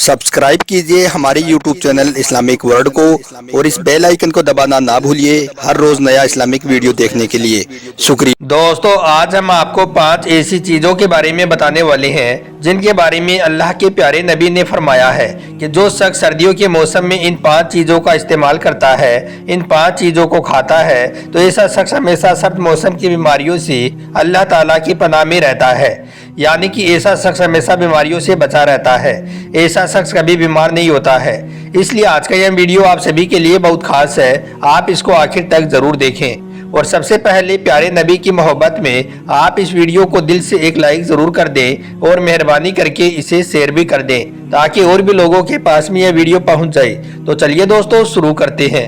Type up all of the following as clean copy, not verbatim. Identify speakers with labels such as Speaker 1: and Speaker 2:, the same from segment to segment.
Speaker 1: Subscribe कीजिए हमारे YouTube channel Islamic world को और इस बेल आइकन को दबाना ना भूलिए हर रोज नया इस्लामिक वीडियो देखने के लिए। शुक्रिया।
Speaker 2: दोस्तों, आज हम आपको 5 ऐसी चीज़ों के बारे में बताने वाले हैं जिनके बारे में अल्लाह के प्यारे नबी ने फरमाया है कि जो शख्स सर्दियों के मौसम में इन 5 चीज़ों का इस्तेमाल करता है, इन 5 चीज़ों को खाता है, तो ऐसा शख्स हमेशा सर्द मौसम की बीमारियों से अल्लाह ताला की पनाह में रहता है। यानी कि ऐसा शख्स हमेशा बीमारियों से बचा रहता है, ऐसा शख्स कभी बीमार नहीं होता है। इसलिए आज का यह वीडियो आप सभी के लिए बहुत खास है, आप इसको आखिर तक जरूर देखें। और सबसे पहले प्यारे नबी की मोहब्बत में आप इस वीडियो को दिल से एक लाइक जरूर कर दें और मेहरबानी करके इसे शेयर भी कर दें ताकि और भी लोगों के पास में यह वीडियो पहुंच जाए। तो चलिए दोस्तों शुरू करते हैं।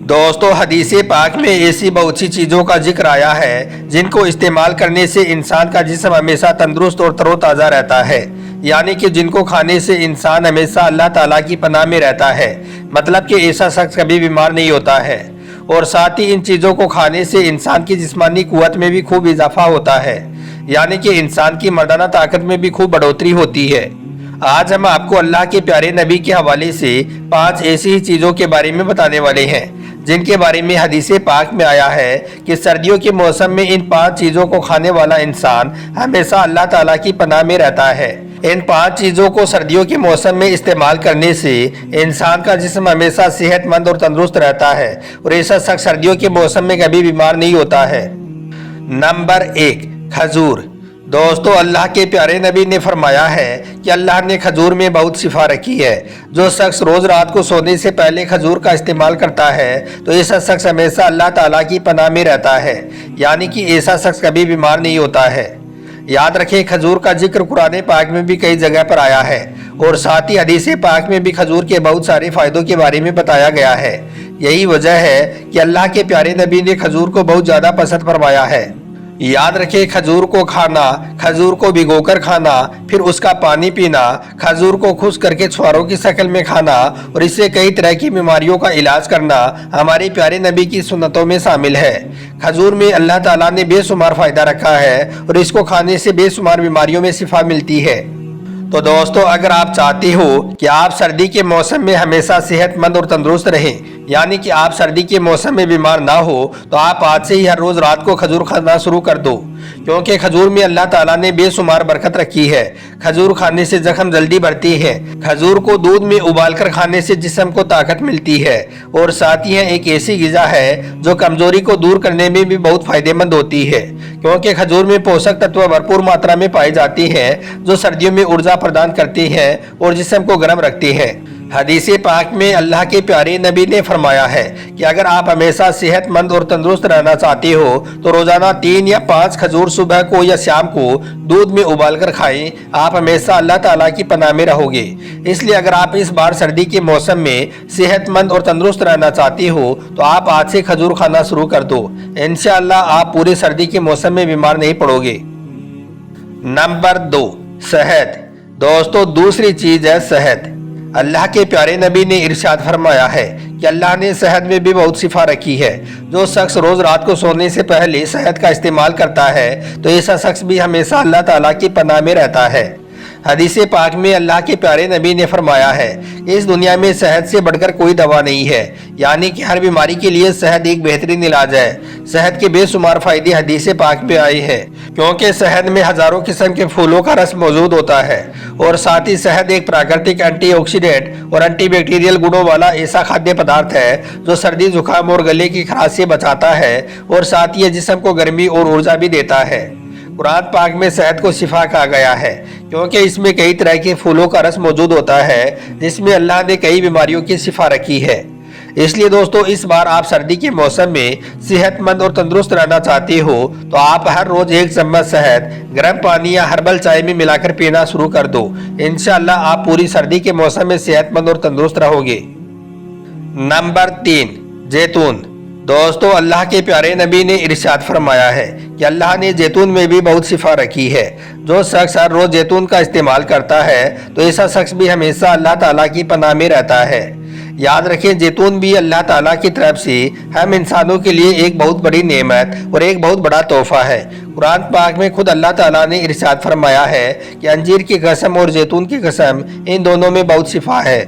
Speaker 2: दोस्तों, हदीस पाक में ऐसी बहुत सी चीज़ों का जिक्र आया है जिनको इस्तेमाल करने से इंसान का जिस्म हमेशा तंदुरुस्त और तरोताज़ा रहता है। यानी कि जिनको खाने से इंसान हमेशा अल्लाह ताला की पनाह में रहता है, मतलब कि ऐसा शख्स कभी बीमार नहीं होता है। और साथ ही इन चीज़ों को खाने से इंसान की जिस्मानी कुव्वत में भी खूब इजाफा होता है, यानी कि इंसान की मर्दाना ताकत में भी खूब बढ़ोतरी होती है। आज हम आपको अल्लाह के प्यारे नबी के हवाले से 5 ऐसी ही चीज़ों के बारे में बताने वाले हैं जिनके बारे में हदीस पाक में आया है कि सर्दियों के मौसम में इन 5 चीज़ों को खाने वाला इंसान हमेशा अल्लाह ताला की पनाह में रहता है। इन 5 चीज़ों को सर्दियों के मौसम में इस्तेमाल करने से इंसान का जिस्म हमेशा सेहतमंद और तंदुरुस्त रहता है और ऐसा शख्स सर्दियों के मौसम में कभी बीमार नहीं होता है। नंबर 1, खजूर। दोस्तों, अल्लाह के प्यारे नबी ने फरमाया है कि अल्लाह ने खजूर में बहुत शिफा रखी है। जो शख्स रोज़ रात को सोने से पहले खजूर का इस्तेमाल करता है तो ऐसा शख्स हमेशा अल्लाह ताला की पनाह में रहता है, यानी कि ऐसा शख्स कभी बीमार नहीं होता है। याद रखें, खजूर का जिक्र कुरान पाक में भी कई जगह पर आया है और साथ ही हदीस पाक में भी खजूर के बहुत सारे फ़ायदों के बारे में बताया गया है। यही वजह है कि अल्लाह के प्यारे नबी ने खजूर को बहुत ज़्यादा पसंद फरमाया है। याद रखें, खजूर को खाना, खजूर को भिगोकर खाना, फिर उसका पानी पीना, खजूर को खुश्क करके छुहारों की शक्ल में खाना और इससे कई तरह की बीमारियों का इलाज करना हमारे प्यारे नबी की सुन्नतों में शामिल है। खजूर में अल्लाह ताला ने बेशुमार फ़ायदा रखा है और इसको खाने से बेशुमार बीमारियों में शिफा मिलती है। तो दोस्तों, अगर आप चाहते हो कि आप सर्दी के मौसम में हमेशा सेहतमंद और तंदुरुस्त रहें, यानी कि आप सर्दी के मौसम में बीमार ना हो, तो आप आज से ही हर रोज़ रात को खजूर खाना शुरू कर दो, क्योंकि खजूर में अल्लाह ताला ने बेशुमार बरकत रखी है। खजूर खाने से जख्म जल्दी बढ़ती है। खजूर को दूध में उबालकर खाने से जिस्म को ताकत मिलती है और साथ ही एक ऐसी ग़िज़ा है जो कमजोरी को दूर करने में भी बहुत फायदेमंद होती है, क्योंकि खजूर में पोषक तत्व भरपूर मात्रा में पाए जाते हैं जो सर्दियों में ऊर्जा प्रदान करती हैं और जिस्म को गर्म रखती हैं। हदीस पाक में अल्लाह के प्यारे नबी ने फरमाया है कि अगर आप हमेशा सेहतमंद और तंदुरुस्त रहना चाहते हो तो रोजाना 3 या 5 खजूर सुबह को या शाम को दूध में उबालकर खाएं। आप हमेशा अल्लाह ताला की पनाह में रहोगे। इसलिए अगर आप इस बार सर्दी के मौसम में सेहतमंद और तंदुरुस्त रहना चाहते हो तो आप आज से खजूर खाना शुरू कर दो। इंशाअल्लाह आप पूरे सर्दी के मौसम में बीमार नहीं पड़ोगे। नंबर 2, शहद। दोस्तों, दूसरी चीज है शहद। अल्लाह के प्यारे नबी ने इरशाद फरमाया है कि अल्लाह ने शहद में भी बहुत शिफा रखी है। जो शख्स रोज़ रात को सोने से पहले शहद का इस्तेमाल करता है तो ऐसा शख्स भी हमेशा अल्लाह ताला की पनाह में रहता है। हदीस पाक में अल्लाह के प्यारे नबी ने फरमाया है कि इस दुनिया में शहद से बढ़कर कोई दवा नहीं है, यानी कि हर बीमारी के लिए शहद एक बेहतरीन इलाज है। शहद के बेशुमार फ़ायदे हदीस पाक में आए हैं, क्योंकि शहद में हज़ारों किस्म के फूलों का रस मौजूद होता है और साथ ही शहद एक प्राकृतिक एंटीऑक्सीडेंट और एंटीबैक्टीरियल गुणों वाला ऐसा खाद्य पदार्थ है जो सर्दी, जुकाम और गले की खराश से बचाता है और साथ ही जिस्म को गर्मी और ऊर्जा भी देता है। कुरान पाक में शहद को शिफा कहा गया है क्योंकि इसमें कई तरह के फूलों का रस मौजूद होता है जिसमें अल्लाह ने कई बीमारियों की शिफा रखी है। इसलिए दोस्तों, इस बार आप सर्दी के मौसम में सेहतमंद और तंदुरुस्त रहना चाहते हो तो आप हर रोज 1 चम्मच शहद गर्म पानी या हर्बल चाय में मिलाकर पीना शुरू कर दो। इंशाअल्लाह आप पूरी सर्दी के मौसम में सेहतमंद और तंदुरुस्त रहोगे। नंबर 3, जैतून। दोस्तों, अल्लाह के प्यारे नबी ने इरशाद फरमाया है कि अल्लाह ने जैतून में भी बहुत शिफा रखी है। जो शख्स हर रोज़ जैतून का इस्तेमाल करता है तो ऐसा शख्स भी हमेशा अल्लाह ताला की पनाह में रहता है। याद रखें, जैतून भी अल्लाह ताला की तरफ से हम इंसानों के लिए एक बहुत बड़ी नेमत और एक बहुत बड़ा तोहफा है। कुरान पाक में खुद अल्लाह ताला ने इरशाद फरमाया है कि अंजीर की कसम और जैतून की कसम, इन दोनों में बहुत शिफा है।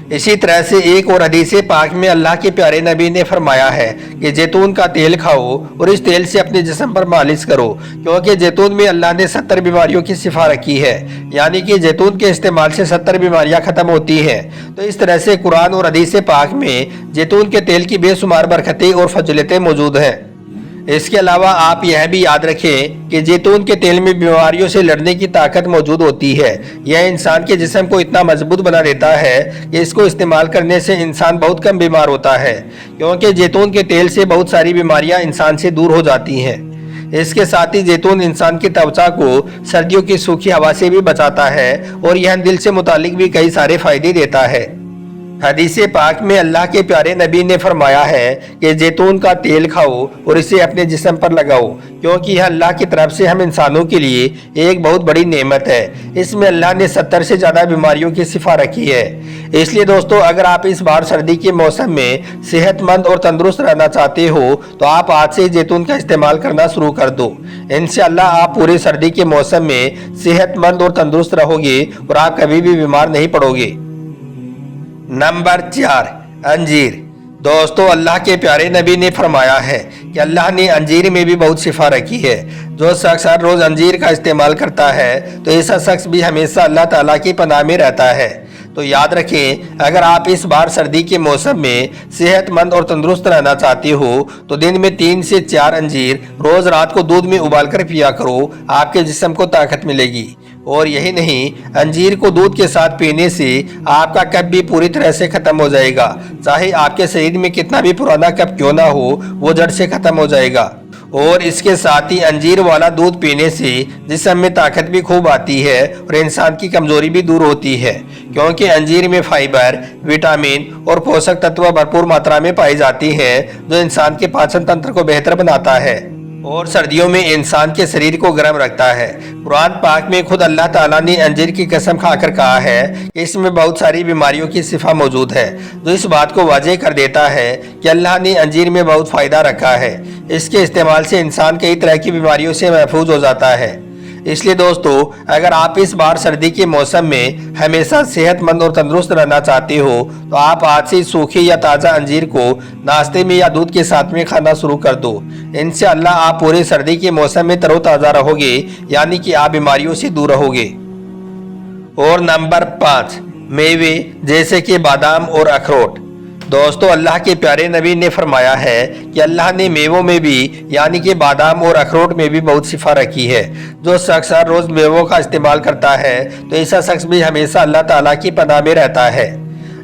Speaker 2: इसी तरह से एक और हदीस पाक में अल्लाह के प्यारे नबी ने फरमाया है कि जैतून का तेल खाओ और इस तेल से अपने जिस्म पर मालिश करो, क्योंकि जैतून में अल्लाह ने 70 बीमारियों की शिफा रखी है, यानी कि जैतून के इस्तेमाल से 70 बीमारियां खत्म होती हैं। तो इस तरह से कुरान और हदीस पाक में जैतून के तेल की बेशुमार बरकतें और फजीलतें मौजूद हैं। इसके अलावा आप यह भी याद रखें कि जैतून के तेल में बीमारियों से लड़ने की ताकत मौजूद होती है। यह इंसान के जिस्म को इतना मजबूत बना देता है कि इसको इस्तेमाल करने से इंसान बहुत कम बीमार होता है, क्योंकि जैतून के तेल से बहुत सारी बीमारियां इंसान से दूर हो जाती हैं। इसके साथ ही जैतून इंसान की त्वचा को सर्दियों की सूखी हवा से भी बचाता है और यह दिल से मुतालिक भी कई सारे फायदे देता है। हदीस पाक में अल्लाह के प्यारे नबी ने फरमाया है कि जैतून का तेल खाओ और इसे अपने जिस्म पर लगाओ, क्योंकि यह अल्लाह की तरफ से हम इंसानों के लिए एक बहुत बड़ी नेमत है। इसमें अल्लाह ने 70 से ज़्यादा बीमारियों की शिफा रखी है। इसलिए दोस्तों, अगर आप इस बार सर्दी के मौसम में सेहतमंद और तंदुरुस्त रहना चाहते हो तो आप आज से जैतून का इस्तेमाल करना शुरू कर दो। इंशाअल्लाह आप पूरे सर्दी के मौसम में सेहतमंद और तंदुरुस्त रहोगे और आप कभी भी बीमार नहीं पड़ोगे। नंबर 4, अंजीर। दोस्तों, अल्लाह के प्यारे नबी ने फरमाया है कि अल्लाह ने अंजीर में भी बहुत शिफा रखी है। जो शख्स हर रोज़ अंजीर का इस्तेमाल करता है तो ऐसा शख्स भी हमेशा अल्लाह ताला की पनाह में रहता है। तो याद रखें, अगर आप इस बार सर्दी के मौसम में सेहतमंद और तंदुरुस्त रहना चाहते हो तो दिन में 3 से 4 अंजीर रोज़ रात को दूध में उबाल कर पिया करो, आपके जिस्म को ताकत मिलेगी। और यही नहीं, अंजीर को दूध के साथ पीने से आपका कफ भी पूरी तरह से खत्म हो जाएगा। चाहे आपके शरीर में कितना भी पुराना कफ क्यों ना हो, वो जड़ से खत्म हो जाएगा। और इसके साथ ही अंजीर वाला दूध पीने से जिस्म में ताकत भी खूब आती है और इंसान की कमजोरी भी दूर होती है, क्योंकि अंजीर में फाइबर, विटामिन और पोषक तत्व भरपूर मात्रा में पाई जाती हैं, जो इंसान के पाचन तंत्र को बेहतर बनाता है और सर्दियों में इंसान के शरीर को गर्म रखता है। कुरान पाक में खुद अल्लाह ताला ने अंजीर की कसम खाकर कहा है कि इसमें बहुत सारी बीमारियों की शिफा मौजूद है, जो इस बात को वाज़ेह कर देता है कि अल्लाह ने अंजीर में बहुत फ़ायदा रखा है। इसके इस्तेमाल से इंसान कई तरह की बीमारियों से महफूज हो जाता है। इसलिए दोस्तों, अगर आप इस बार सर्दी के मौसम में हमेशा सेहतमंद और तंदुरुस्त रहना चाहते हो तो आप आज से सूखे या ताज़ा अंजीर को नाश्ते में या दूध के साथ में खाना शुरू कर दो। इंशाअल्लाह आप पूरे सर्दी के मौसम में तरोताज़ा रहोगे, यानी कि आप बीमारियों से दूर रहोगे। और नंबर 5, मेवे जैसे कि बादाम और अखरोट। दोस्तों, अल्लाह के प्यारे नबी ने फरमाया है कि अल्लाह ने मेवों में भी, यानी कि बादाम और अखरोट में भी बहुत शिफा रखी है। जो शख्स हर रोज़ मेवों का इस्तेमाल करता है तो ऐसा शख्स भी हमेशा अल्लाह ताला की पनाह में रहता है।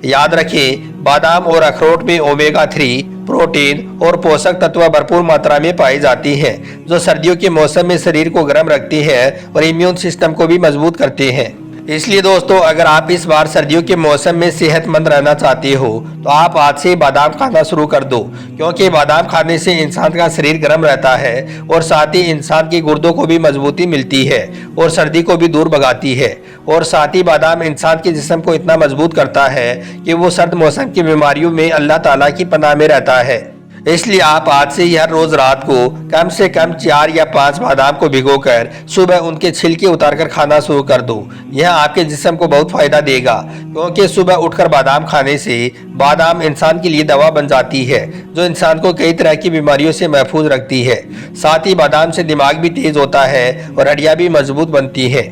Speaker 2: याद रखें, बादाम और अखरोट में ओमेगा 3, प्रोटीन और पोषक तत्व भरपूर मात्रा में पाई जाती हैं, जो सर्दियों के मौसम में शरीर को गर्म रखती है और इम्यून सिस्टम को भी मजबूत करते हैं। इसलिए दोस्तों, अगर आप इस बार सर्दियों के मौसम में सेहतमंद रहना चाहते हो तो आप आज से बादाम खाना शुरू कर दो, क्योंकि बादाम खाने से इंसान का शरीर गर्म रहता है और साथ ही इंसान की गुर्दों को भी मजबूती मिलती है और सर्दी को भी दूर भगाती है। और साथ ही बादाम इंसान के जिस्म को इतना मजबूत करता है कि वो सर्द मौसम की बीमारियों में अल्लाह ताला की पनाह में रहता है। इसलिए आप आज से ही हर रोज़ रात को कम से कम 4 या 5 बादाम को भिगोकर सुबह उनके छिलके उतारकर खाना शुरू कर दो। यह आपके जिस्म को बहुत फ़ायदा देगा, क्योंकि सुबह उठकर बादाम खाने से बादाम इंसान के लिए दवा बन जाती है, जो इंसान को कई तरह की बीमारियों से महफूज रखती है। साथ ही बादाम से दिमाग भी तेज़ होता है और हड्डियाँ भी मजबूत बनती हैं।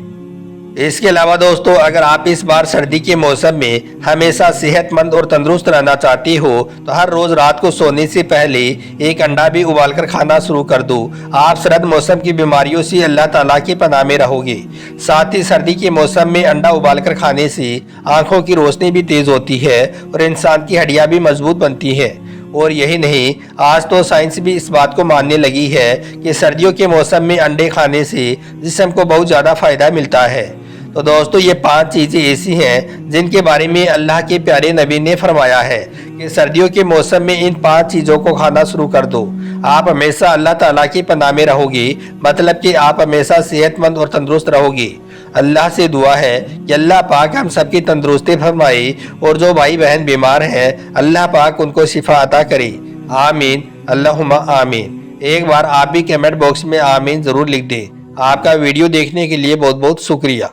Speaker 2: इसके अलावा दोस्तों, अगर आप इस बार सर्दी के मौसम में हमेशा सेहतमंद और तंदुरुस्त रहना चाहते हो तो हर रोज़ रात को सोने से पहले एक अंडा भी उबालकर खाना शुरू कर दो। आप सर्द मौसम की बीमारियों से अल्लाह ताला की पनाह में रहोगे। साथ ही सर्दी के मौसम में अंडा उबालकर खाने से आँखों की रोशनी भी तेज़ होती है और इंसान की हड्डियाँ भी मजबूत बनती हैं। और यही नहीं, आज तो साइंस भी इस बात को मानने लगी है कि सर्दियों के मौसम में अंडे खाने से जिस्म को बहुत ज़्यादा फ़ायदा मिलता है। तो दोस्तों, ये 5 चीज़ें ऐसी हैं जिनके बारे में अल्लाह के प्यारे नबी ने फरमाया है कि सर्दियों के मौसम में इन 5 चीज़ों को खाना शुरू कर दो। आप हमेशा अल्लाह ताला की पनाह में रहोगे, मतलब कि आप हमेशा सेहतमंद और तंदुरुस्त रहोगे। اللہ سے دعا ہے کہ اللہ پاک ہم سب کی تندرستی فرمائے اور جو بھائی بہن بیمار ہیں اللہ پاک ان کو شفا عطا کرے۔ آمین اللہم آمین۔ ایک بار آپ بھی کمنٹ باکس میں آمین ضرور لکھ دیں۔ آپ کا ویڈیو دیکھنے کے لیے بہت بہت شکریہ۔